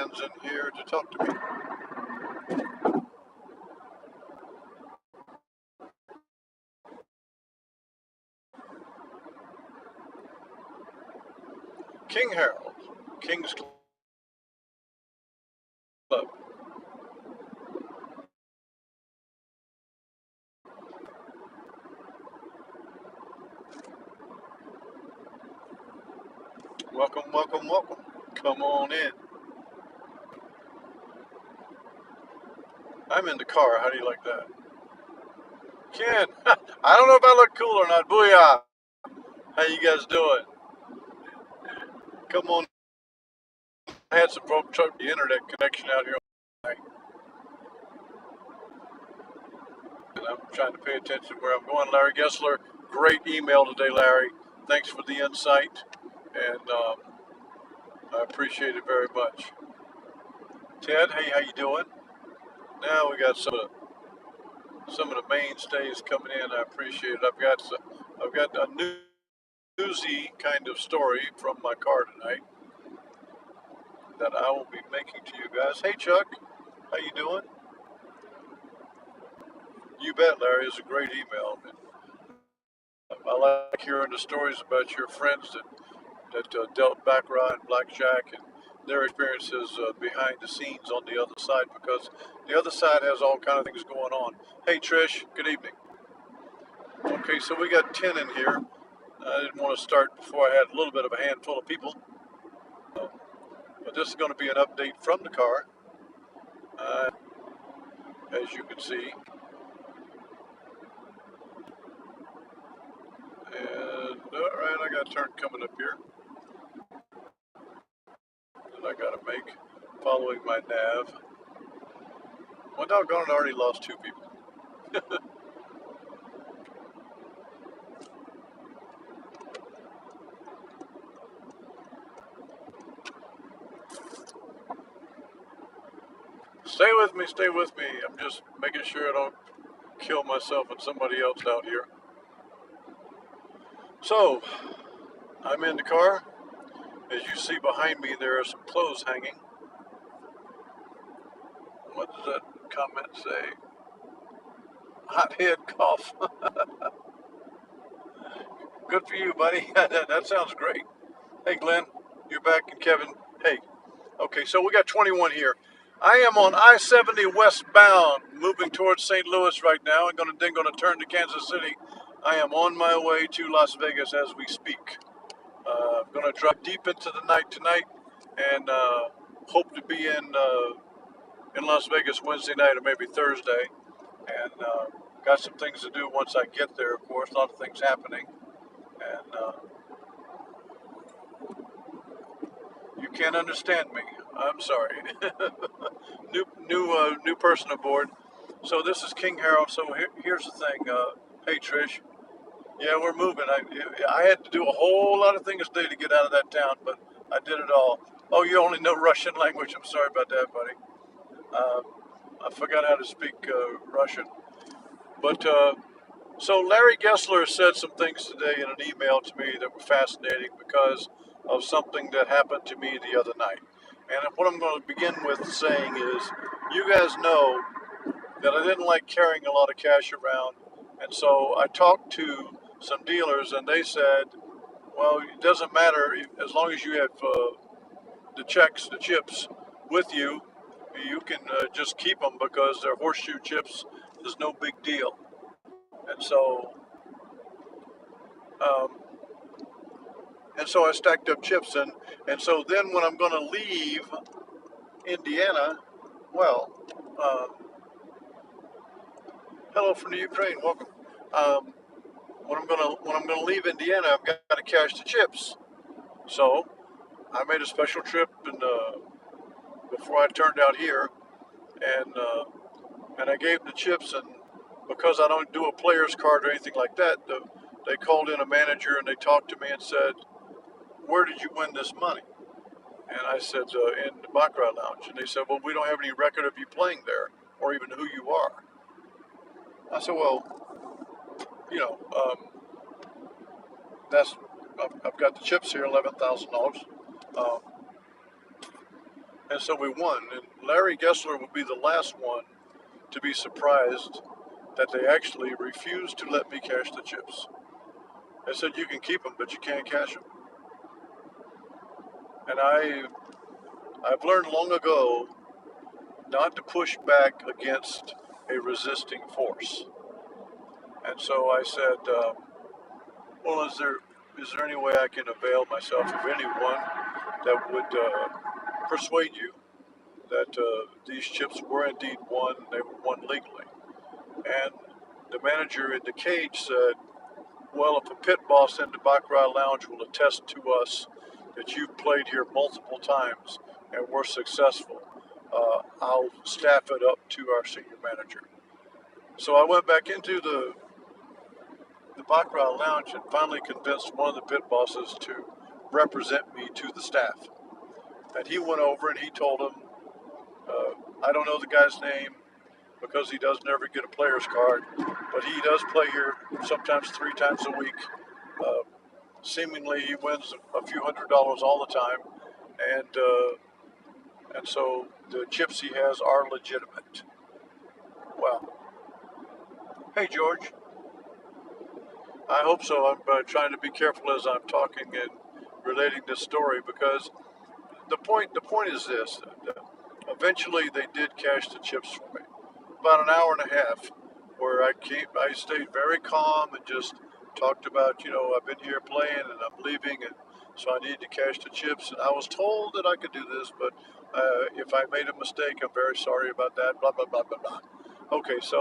fans in here to talk to me. King Harold, King's Club. Welcome, welcome, welcome. Come on in. I'm in the car. How do you like that? Ken, I don't know if I look cool or not. Booyah. How you guys doing? Come on. I had some trouble with the internet connection out here. And I'm trying to pay attention to where I'm going. Larry Gessler, great email today, Larry. Thanks for the insight, and I appreciate it very much. Ted, hey, how you doing? Now we got some of the mainstays coming in. I appreciate it. I've got a newsy kind of story from my car tonight that I will be making to you guys. Hey, Chuck, how you doing? You bet, Larry. It's a great email. I like hearing the stories about your friends that dealt baccarat and blackjack and their experiences behind the scenes on the other side, because the other side has all kind of things going on. Hey, Trish, good evening. Okay, so we got 10 in here. I didn't want to start before I had a little bit of a handful of people, but this is going to be an update from the car, as you can see. And all right, I got a turn coming up here that I got to make following my nav. Well, doggone it, I already lost 2 people. Stay with me, stay with me. I'm just making sure I don't kill myself and somebody else out here. So, I'm in the car. As you see behind me, there are some clothes hanging. What does that comment say? Hot head cough. Good for you, buddy. That sounds great. Hey, Glenn, you're back, and Kevin. Hey, okay, so we got 21 here. I am on I-70 westbound, moving towards St. Louis right now. I'm then going to turn to Kansas City. I am on my way to Las Vegas as we speak. I'm going to drive deep into the night tonight, and hope to be in Las Vegas Wednesday night or maybe Thursday. And got some things to do once I get there, of course. A lot of things happening. And you can't understand me. I'm sorry. New person aboard. So this is King Harold. So here's the thing. Hey, Trish. Yeah, we're moving. I had to do a whole lot of things today to get out of that town, but I did it all. Oh, you only know Russian language. I'm sorry about that, buddy. I forgot how to speak Russian. But so Larry Gessler said some things today in an email to me that were fascinating because of something that happened to me the other night. And what I'm going to begin with saying is, you guys know that I didn't like carrying a lot of cash around. And so I talked to some dealers, and they said, well, it doesn't matter as long as you have the checks, the chips with you, you can just keep them because they're horseshoe chips. There's no big deal. And so, um, I stacked up chips, and so then when I'm going to leave Indiana, well, uh, hello from the Ukraine, welcome. Um, when I'm gonna leave Indiana, I've got to cash the chips. So I made a special trip, and before I turned out here, and I gave the chips, and because I don't do a player's card or anything like that, they called in a manager and they talked to me and said, "Where did you win this money?" And I said, "In the Baccarat Lounge." And they said, "Well, we don't have any record of you playing there or even who you are." I said, "Well, you know, I've got the chips here, $11,000. Um, And so we won. And Larry Gessler would be the last one to be surprised that they actually refused to let me cash the chips. They said, you can keep them, but you can't cash them. And I've learned long ago not to push back against a resisting force. And so I said, well, is there any way I can avail myself of anyone that would persuade you that these chips were indeed won, they were won legally? And the manager in the cage said, well, if a pit boss in the Baccarat Lounge will attest to us that you've played here multiple times and were successful, I'll staff it up to our senior manager. So I went back into the Baccarat Lounge and finally convinced one of the pit bosses to represent me to the staff. And he went over and he told him, I don't know the guy's name because he doesn't ever get a player's card, but he does play here sometimes 3 times a week. Seemingly he wins a few $100s all the time, and so the chips he has are legitimate. Well, hey George, I hope so. I'm trying to be careful as I'm talking and relating this story because the point is this: eventually they did cash the chips for me. About an hour and a half, where I stayed very calm and just talked about, I've been here playing and I'm leaving, and so I need to cash the chips. And I was told that I could do this, but if I made a mistake, I'm very sorry about that. Blah blah blah blah blah. Okay, so